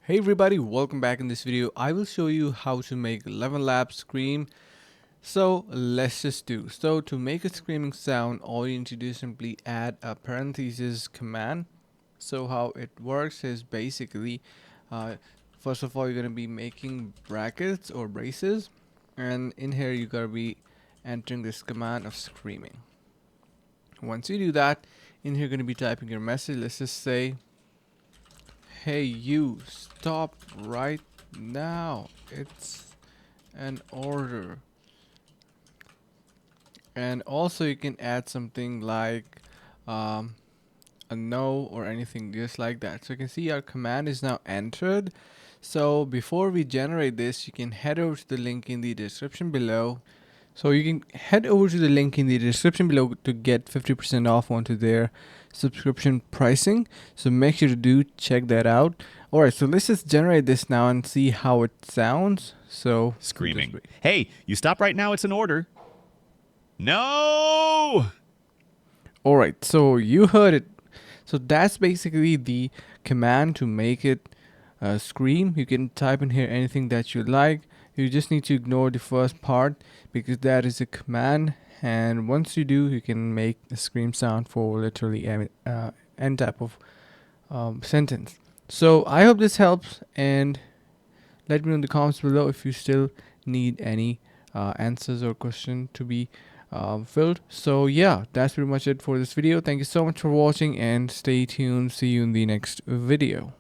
Hey everybody, welcome back. In this video I will show you how to make ElevenLabs Scream. So let's just do. So to make a screaming sound, all you need to do is simply add a parenthesis command. So how it works is basically first of all you're going to be making brackets or braces, and in here you got to be entering this command of screaming. Once you do that, in here you're going to be typing your message. Let's just say, hey you, stop right now. It's an order. And also you can add something like um, a no or anything just like that. So you can see our command is now entered. So before we generate this, you can head over to the link in the description below. So you can head over to the link in the description below to get 50% off onto their subscription pricing. So make sure to do check that out. Alright, so let's just generate this now and see how it sounds. So Screaming. Hey, you stop right now, it's an order. No! Alright, so you heard it. So that's basically the command to make it scream. You can type in here anything that you like. You just need to ignore the first part because that is a command, and once you do, you can make a scream sound for literally any type of sentence. So I hope this helps, and let me know in the comments below if you still need any answers or question to be filled. So yeah, that's pretty much it for this video. Thank you so much for watching and stay tuned. See you in the next video.